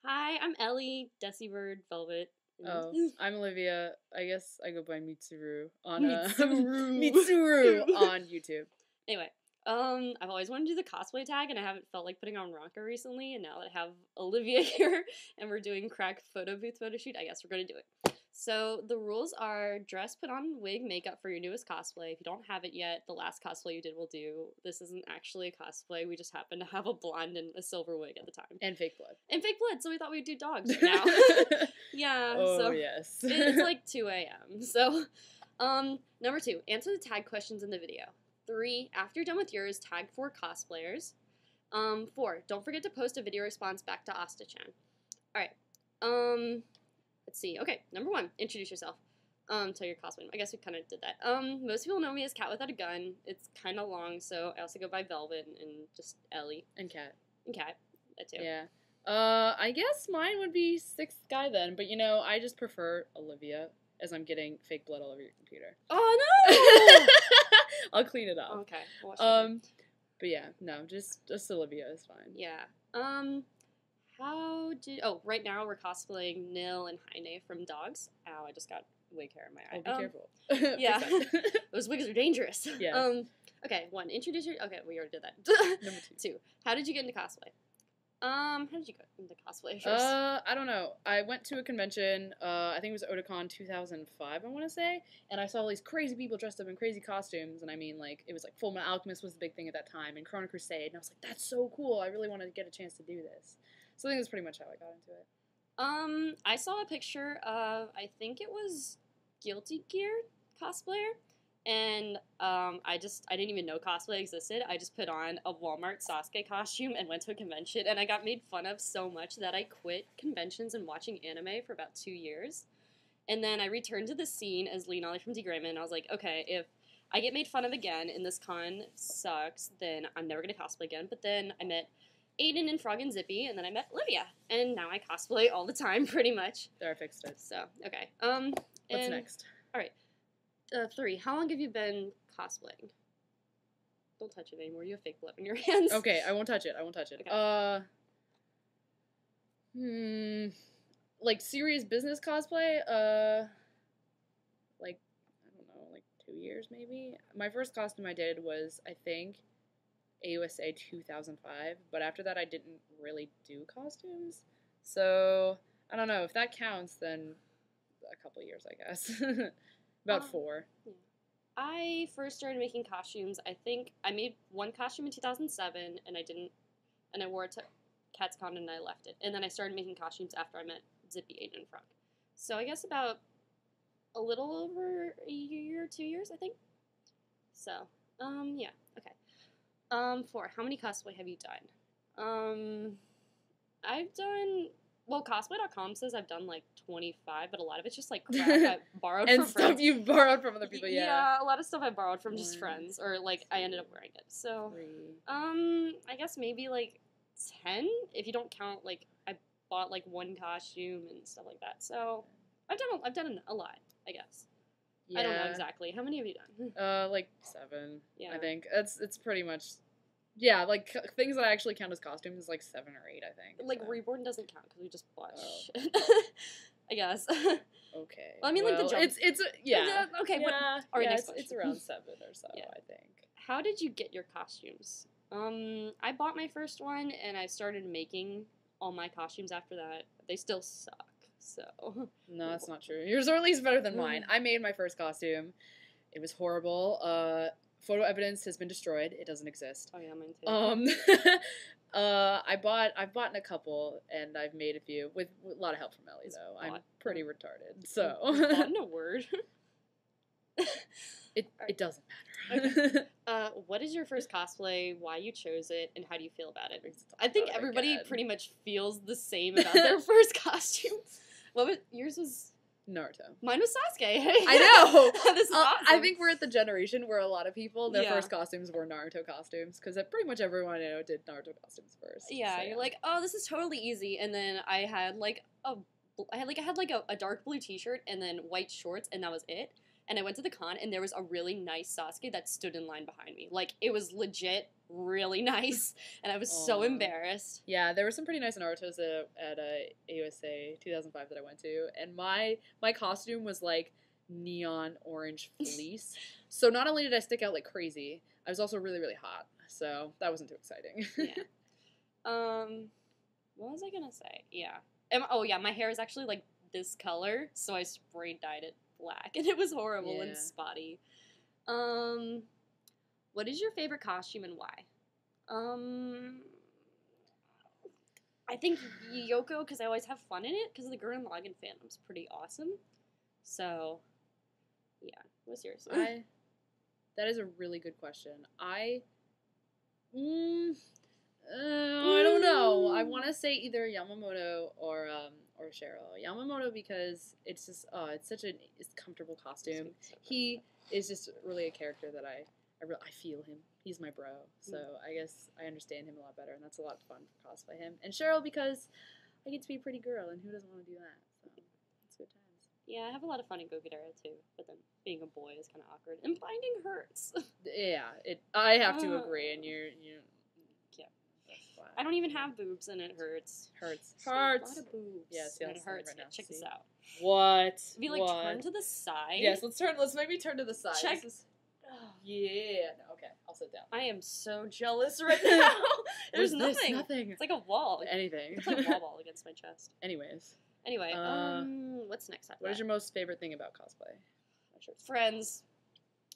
Hi, I'm Ellie, Decibird Velvet. Oh, I'm Olivia. I guess I go by Mitsooroo on Mitsooroo. Mitsooroo on YouTube. Anyway, I've always wanted to do the cosplay tag, and I haven't felt like putting on Ranka recently. And now that I have Olivia here, and we're doing crack photo booth photo shoot, I guess we're gonna do it. So the rules are: dress, put on wig, makeup for your newest cosplay. If you don't have it yet, the last cosplay you did will do. This isn't actually a cosplay. We just happen to have a blonde and a silver wig at the time. And fake blood. And fake blood, so we thought we'd do dogs right now. Yeah. Oh, so yes. it's like 2 a.m. So, number 2, answer the tag questions in the video. 3, after you're done with yours, tag 4 cosplayers. 4, don't forget to post a video response back to Asta-chan. Alright, let's see. Okay, number 1, introduce yourself. Tell your cosplay. I guess we kind of did that. Most people know me as Cat Without a Gun. It's kind of long, so I also go by Velvet and just Ellie. And Cat. And Cat, that too. Yeah. I guess mine would be 6th guy then, but you know, I just prefer Olivia as I'm getting fake blood all over your computer. Oh no! I'll clean it up. Okay. I'll watch that. But yeah, no, just Olivia is fine. Yeah. Right now we're cosplaying Nill and Haine from Dogs. Ow, I just got wig hair in my eye. Oh, be careful. Yeah. Those wigs are dangerous. Yeah. Okay, 1, introduce your... Okay, we already did that. Number 2, how did you get into cosplay? How did you get into cosplay first? I don't know. I went to a convention, I think it was Otakon 2005, I want to say, and I saw all these crazy people dressed up in crazy costumes, and I mean, like, it was like Fullmetal Alchemist was the big thing at that time, and Chrono Crusade, and I was like, that's so cool, I really wanted to get a chance to do this. So I think that's pretty much how I got into it. I saw a picture of, I think it was Guilty Gear cosplayer, and I didn't even know cosplay existed. I just put on a Walmart Sasuke costume and went to a convention, and I got made fun of so much that I quit conventions and watching anime for about 2 years. And then I returned to the scene as Lee Nolly from Degrayman, and I was like, okay, if I get made fun of again and this con sucks, then I'm never going to cosplay again. But then I met Aiden and Frog and Zippy, and then I met Olivia, and now I cosplay all the time, pretty much. There, I fixed it. So, okay. What's next? Alright. 3, how long have you been cosplaying? Don't touch it anymore. You have fake blood in your hands. Okay, I won't touch it. Okay. Like serious business cosplay? Like, I don't know, like 2 years maybe? My first costume I did was, I think, AUSA 2005, but after that I didn't really do costumes. So, I don't know. If that counts, then a couple years, I guess. About 4. Yeah. I first started making costumes, I think I made one costume in 2007, and I wore it to CatsCon and I left it. And then I started making costumes after I met Zippy, Aiden, and Frog. So I guess about a little over a year, 2 years, I think. So, yeah, okay. 4, how many cosplay have you done? I've done... Well, cosplay.com says I've done like 25, but a lot of it's just like crap I borrowed and from stuff friends. you've borrowed from other people, yeah. Yeah, a lot of stuff I borrowed from just friends, or like I ended up wearing it. So, 3. I guess maybe like 10 if you don't count like I bought like one costume and stuff like that. So, I've done a lot, I guess. Yeah. I don't know exactly. How many have you done? Like 7. Yeah. I think it's pretty much. Yeah, like, things that I actually count as costumes is, like, 7 or 8, I think. Like, so. Reborn doesn't count, because we just bought shit. I guess. Okay. Well, I mean, like, the jump... yeah. Okay, yeah, but... yeah, it's around 7 or so, yeah. I think. How did you get your costumes? I bought my first one, and I started making all my costumes after that. They still suck, so... No, that's not true. Yours are at least better than mine. I made my first costume. It was horrible. Photo evidence has been destroyed. It doesn't exist. Oh yeah, mine too. I've bought a couple, and I've made a few with a lot of help from Ellie. Though I'm pretty retarded, so. Bought in a word. It doesn't matter. Okay. What is your first cosplay? Why you chose it, and how do you feel about it? I think everybody pretty much feels the same about their first costume. Yours was? Naruto. Mine was Sasuke. I know. This is awesome. I think we're at the generation where a lot of people, their first costumes were Naruto costumes, because pretty much everyone I know did Naruto costumes first. Yeah, so. You're like, oh, this is totally easy, and then I had a dark blue T-shirt and then white shorts, and that was it. and I went to the con, and there was a really nice Sasuke that stood in line behind me. Like, it was legit really nice, and I was so embarrassed. Yeah, there were some pretty nice Narutos at AUSA 2005 that I went to, and my costume was like neon orange fleece. So not only did I stick out like crazy, I was also really, really hot. So that wasn't too exciting. Yeah. What was I gonna say? Yeah. Oh yeah, my hair is actually like this color, so I spray dyed it black, and it was horrible and spotty. What is your favorite costume and why? I think Yoko, because I always have fun in it, because the Gurren Lagann fandom's pretty awesome. So, yeah. What's yours? That is a really good question. I don't know. I want to say either Yamamoto or Cheryl. Yamamoto because it's just it's such a comfortable costume. He is just really a character that I feel him. He's my bro, so I guess I understand him a lot better, and that's a lot of fun to cosplay him. And Cheryl because I get to be a pretty girl, and who doesn't want to do that? So it's good times. Yeah, I have a lot of fun in Go-Gadara too, but then being a boy is kind of awkward, and binding hurts. Yeah, I have to agree, and you. Yeah. I don't even have boobs, and it hurts. Hurts. A lot of boobs. Yes, and it hurts. Right now. Check this out. What? If you turn to the side. Yes, let's maybe turn to the side. Check. Yeah. No, okay, I'll sit down. I am so jealous right now. There's nothing. Nothing. It's like a wall. Anything. It's like a wall against my chest. Anyways. Anyway, what's next? What is your most favorite thing about cosplay? Friends.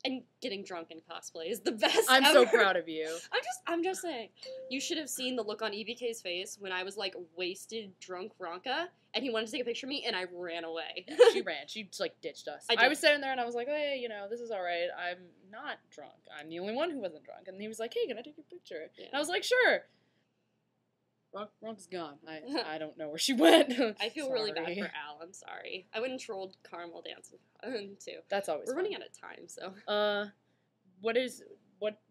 And getting drunk in cosplay is the best. I'm so proud of you. I'm just saying. You should have seen the look on EBK's face when I was like wasted, drunk Ranka, and he wanted to take a picture of me, and I ran away. Yeah, she ran. She just like ditched us. I was sitting there, and I was like, hey, this is all right. I'm not drunk. I'm the only one who wasn't drunk. And he was like, hey, can I take your picture? Yeah. And I was like, sure. Ranka's gone. I don't know where she went. I feel really bad for Al. I'm sorry. I went and trolled Caramel Dance too. That's always We're fun. running out of time, so.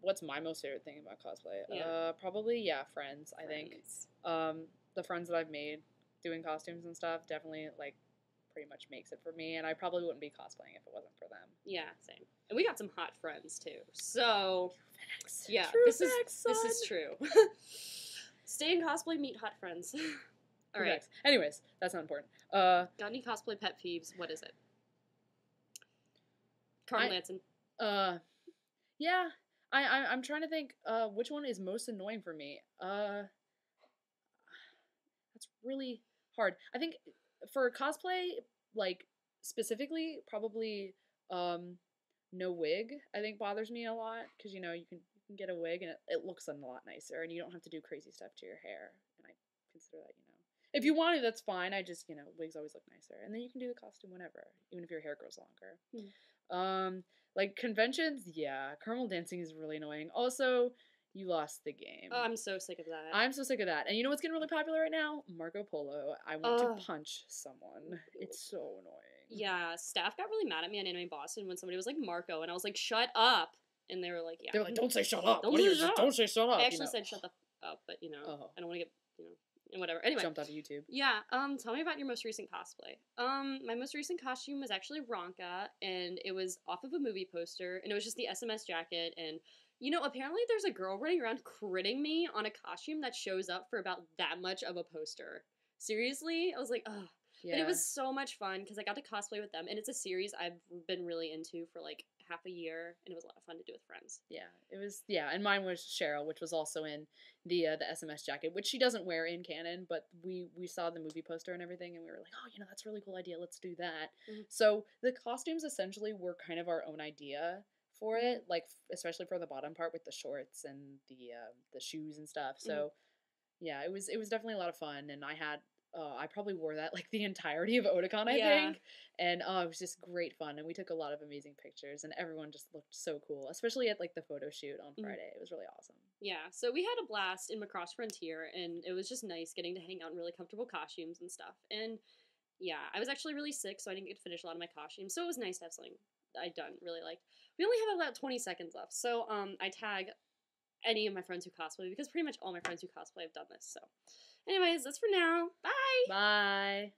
What's my most favorite thing about cosplay? Yeah. Probably friends. I think the friends that I've made doing costumes and stuff definitely like pretty much makes it for me, and I probably wouldn't be cosplaying if it wasn't for them. Yeah, same. And we got some hot friends too. So yeah, True this facts, is true. Stay in cosplay, meet hot friends. All right. Anyways, that's not important. Got any cosplay pet peeves? What is it? Carmen Lanson. Yeah. I'm trying to think which one is most annoying for me. That's really hard. I think for cosplay, like specifically, probably no wig. I think bothers me a lot because you can get a wig and it looks a lot nicer, and you don't have to do crazy stuff to your hair. And I consider that if you want it, that's fine. I just wigs always look nicer, and then you can do the costume whenever, even if your hair grows longer. Like conventions, caramel dancing is really annoying. Also, you lost the game. Oh, I'm so sick of that. I'm so sick of that. And you know what's getting really popular right now? Marco Polo. I want to punch someone. It's so annoying. Yeah, staff got really mad at me on Anime Boston when somebody was like Marco, and I was like, shut up. And they were like, yeah. They were like, don't say shut up. Don't say shut up. I actually said shut the up, but I don't want to get, and whatever. Anyway. Jumped out of YouTube. Yeah, tell me about your most recent cosplay. My most recent costume was actually Ranka, and it was off of a movie poster, and it was just the SMS jacket, and, apparently there's a girl running around critting me on a costume that shows up for about that much of a poster. Seriously? I was like, ugh. Yeah. But it was so much fun, because I got to cosplay with them, and it's a series I've been really into for, like, half a year, and it was a lot of fun to do with friends. Yeah, it was, and mine was Cheryl, which was also in the SMS jacket, which she doesn't wear in canon, but we saw the movie poster and everything, and we were like, oh, that's a really cool idea, let's do that. Mm-hmm. So the costumes essentially were kind of our own idea for it, like, especially for the bottom part with the shorts and the shoes and stuff, so, yeah, it was definitely a lot of fun, and I probably wore that like the entirety of Otakon, I think. And it was just great fun. And we took a lot of amazing pictures, and everyone just looked so cool, especially at like the photo shoot on Friday. It was really awesome. Yeah, so we had a blast in Macross Frontier, and it was just nice getting to hang out in really comfortable costumes and stuff. And yeah, I was actually really sick, so I didn't get to finish a lot of my costumes. So it was nice to have something I really liked. We only have about 20 seconds left, so I tag any of my friends who cosplay, because pretty much all my friends who cosplay have done this. So anyways, that's for now. Bye! Bye!